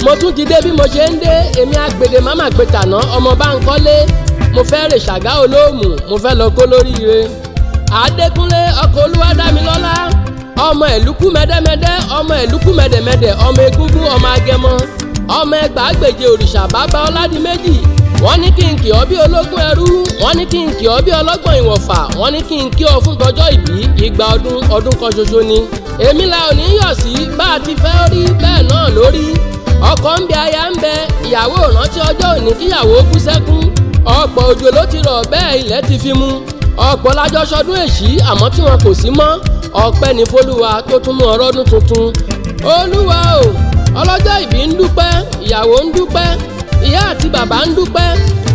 mo tún ti dé bí mo ṣe ń dé èmi àgbèdè máma gbé tàná ọmọ Bánkọ́lé mo fẹ́ rè ṣàgá olóòmù mo fẹ́ lọ kó lóríire. Adékúnlé ọkọ̀ Olúwadámilọ́lá ọmọ ẹ̀lúkú mẹ́dẹ́mẹ́dẹ́ ọmọ ẹ̀lúkú mẹ́dẹ̀mẹ́dẹ̀ ọmọ egúngún ọmọ agẹmọ ọmọ ẹgbàágbèje òrìṣà bàbá Ọládìméjì. wọ́n ní kí n kì ọ́ bí ológun ẹrú wọ́n ní kí n kì ọ́ bí ọlọ́gbọ̀n ìwọ̀fà wọ́n ní kí n kí ọ fún tọjọ́ ìbí igba ọdún kan ṣoṣo ni. èmi la ò ní yọ̀ sí bá a ti fẹ́ rí bẹ́ẹ̀ náà lórí. ọkọ ń bẹ aya ń bẹ ìyàwó rántí ọjọ́ òní kíyàwó kú sẹ́kún. ọ̀pọ̀ òjò ló ti rọ̀ bẹ́ẹ̀ ilẹ̀ ti fi mu. ọ̀pọ̀ lájọ ṣọdún èṣí àmọ́ tí wọn kò sí mọ́. ọpẹ́ ní f'Olúwa tó tún mú ọrọ́dún tuntun. Olúwa o ọlọ́jọ́ ìbí ń dúpẹ́ ìyàwó ń dúpẹ́ ìyá àti bàbá ń dúpẹ́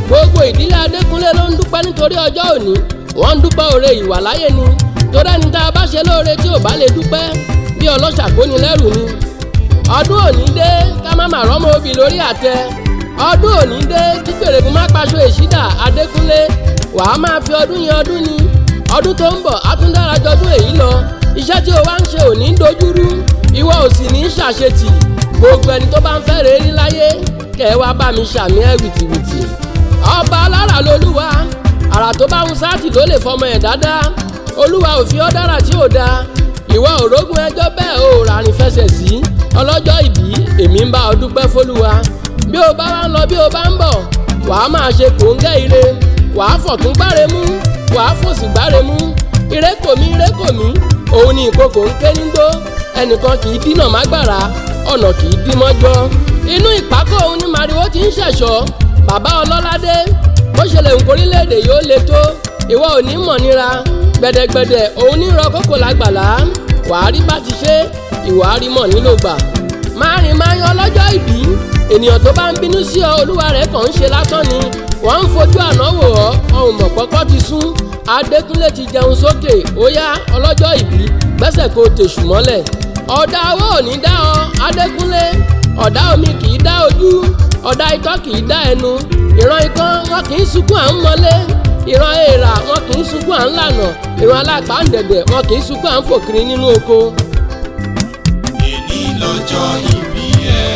gbogbo ìdílé Adékúnlé ló ń dúpẹ́ nítorí ọjọ́ òní. wọ́n ń dúpẹ́ oore ìwàláyé ni torí ẹni tá a bá ṣe lóore tí ò bá lè dúpẹ́ bí ọlọ́ṣà kóni lẹ́rù ni. ọdún òní dé ká má má rọ́mọ obì lórí àtẹ. ọdún òní dé kí pèrègùn má paṣọ èṣídà Adékúnlé wàá máa fi ọdún yẹn ọdún ni. ọdún tó ń bọ̀ á tún dára jọdún èyí lọ. iṣẹ́ tí o wá ń ṣe ò ní dojúrú ìwọ ò sì ní ṣàṣetì. gbogbo ẹni tó bá ń fẹ́ rèé rí láyé kẹ́ ẹ wá bá mi ṣàmì ẹ̀ wìtìwìtì. ọba alára lolúwa àrà tó bá ń sáàtì ló lè fọmọ ẹ̀ dáadáa. Olúwa ò fi ọ́ dára tí ò dáa. ìwọ òrógùn ẹjọ́ bẹ́ẹ̀ ò rárìn fẹsẹ̀ sí. ọlọ́jọ́ ìbí èmi ń bá ọ dúpẹ́ f'Olúwa. bí o bá wá ń lọ bí o bá ń bọ̀ wàá máa ṣe kòńgẹ́ ire. wàá fọ̀tún gbáre mú wàá fòsì gbáre mú. ire kò mí òun ni ìkòkò ń ké nígbó. ẹnìkan kì í dínà mágbàrá ọ̀nà kì í dí mọ́jọ́. inú ìpákó òun ni màrìwó ti ń ṣẹ̀ṣọ́. bàbá ọlọ́ládé bó ṣe lè ń korílẹ̀-èdè yóò le tó ìwọ ò ní mọ̀ nira. gbẹ̀dẹ̀gbẹ̀dẹ̀ òun ní rọ kókò lágbàlá. wàá rí bá ti ṣe ìwà á rí mọ̀ nílò gbà. máa rìn máa yan ọlọ́jọ́ ìbí. ènìyàn tó bá ń bínú sí ọ olúwa rẹ̀ kàn ń ṣe lásán ni. wọ́n ń fojú àná wò ọ́ ọ̀hún mọ̀ pọ́pọ́ ti sún. Adékúnlé ti jẹun sókè ó yá ọlọ́jọ́ ìbí gbẹ́sẹ̀ kó tèṣù mọ́lẹ̀. ọ̀dà owó ò ní dá ọ Adékúnlé ọ̀dà omi kì í dá ojú ọ̀dà itọ́ kì í dá ẹnu. ìran ikán wọn kì í sunkún à ń mọlé. ìran èèrà wọn kì í sunkún à ń lànà. ìran alápàǹdẹ̀dẹ̀ wọn kì í sunkún à ń fòkiri nínú oko. èní lọ́jọ́ ìbí ẹ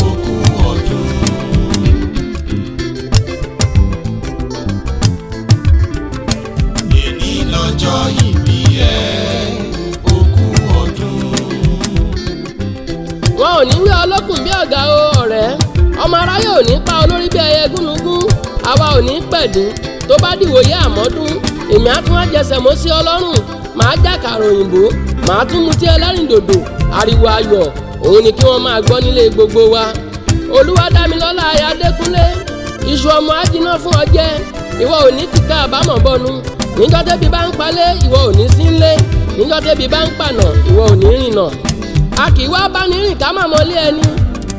ó kú ọdún. èní lọ́jọ́ ìbí ẹ ó kú ọdún. wọn ò ní wí ọlọ́kùn bí ọ̀gá o ọ̀rẹ́. ọmọ aráyé ò ní pa olórí bí ẹyẹ gúnugún. àwa ò ní pẹ̀dín tó bá dìwòye àmọ́dún. èmi á tún wá jẹsẹ̀ mọ́ sí ọlọ́run. màá jàkàrà òyìnbó màá tún mutí ẹlẹ́rìndòdò. ariwo ayọ̀ òun ni kí wọ́n máa gbọ́ nílé gbogbo wa. Olúwadámilọ́lá aya Adékúnlé iṣu ọmọ ajiná fún ọ jẹ. ìwọ ò ní tìka àbámọ̀ bọnu. níjọ́ tẹ́bi bá ń palẹ̀ ìwọ ò ní sí ńlé. níjọ́ tẹ́bi bá ń pànà ìwọ ò ní rìnà. a kì í wá bá ní rìn ká má mọlé ẹni.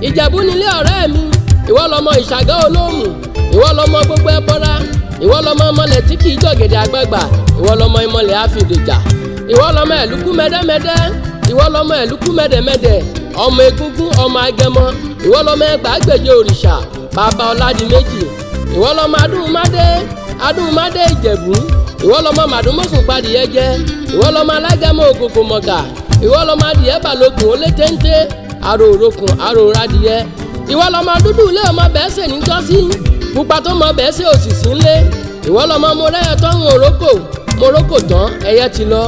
Ìjẹ̀bú nílé ọ̀rẹ́ mi ìwọ lọmọ Ìṣàgá olóòmù. ìwọ lọmọ gbogbo ẹbọra. ìwọ lọmọ ọmọlẹ̀ tí kì í jọ̀gẹ̀dẹ̀ àgbààgbà. ìwọ lọmọ ìmọ̀lẹ̀ àfìdèjà. ìwọ lọmọ ẹ̀lúkú mẹ́dẹ́mẹ́dẹ́. ìwọ lọmọ ẹ̀lúkú mẹ́dẹ̀mẹ́dẹ̀ ọmọ egúngún ọmọ agẹmọ. ìwọ lọmọ ẹgbàágbèje òrìṣà bàbá Ọládìméjì. ìwọ lọmọ adúmádé Ìjẹ̀bú. ìwọ lọmọ màdúmọ̀sùn padìyẹ jẹ. ìwọ lọmọ alágẹmọ òkòkò mọ̀gà. ìwọ lọmọ adìyẹ balógun ó lé téńté àrò òrokùn àrò òradìyẹ. ìwọ lọmọ dúdú ilé ọmọ bẹ́ẹ̀ sè ní jọ́sí pupa tó mọ bẹ́ẹ̀ sè òsìsì ńlé. ìwọ lọmọ morẹ́yẹ tọ́hún morókò tán ẹyẹ ti lọ.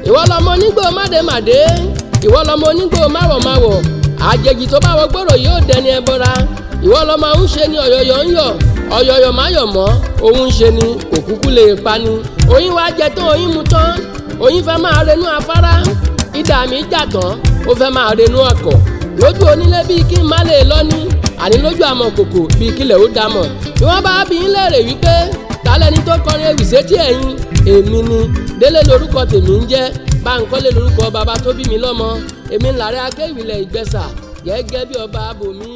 ìwọ lọmọ onígbò mádèmádé. ìwọ lọmọ onígbò máwọ̀máwọ̀. àjèjì tó bá wọ gbòòrò yóò dẹni ẹbọra. ìwọ lọmọ ń ṣe ni ọ̀yọ̀yọ̀ ń yọ̀ ọ̀yọ̀yọ̀ máyọ̀ mọ́ òun ń ṣe ni òkúkú lè pa ni. oyin wá jẹ tán oyin mu tán oyin fẹ́ máa renú afárá. ìdá mi jà tán ó fẹ́ máa renú ọkọ̀. lójú onílé bíi kí n má lè lọ ní àní lójú àmọ̀kòkò bíi kílẹ̀ ó dámọ̀. bí wọ́n bá bí ń léèrè wípé tálẹ́ni tó kọrin ewì sétí ẹ̀yìn èmi ni. Délé lorúkọ tèmi ń jẹ́ Bánkọ́lé lorúkọ bàbá tó bí mi lọ́mọ. èmi ń l'Aare Akewi ilẹ̀ Ìgbẹ́sà gẹ́gẹ́ bí ọba abòmí.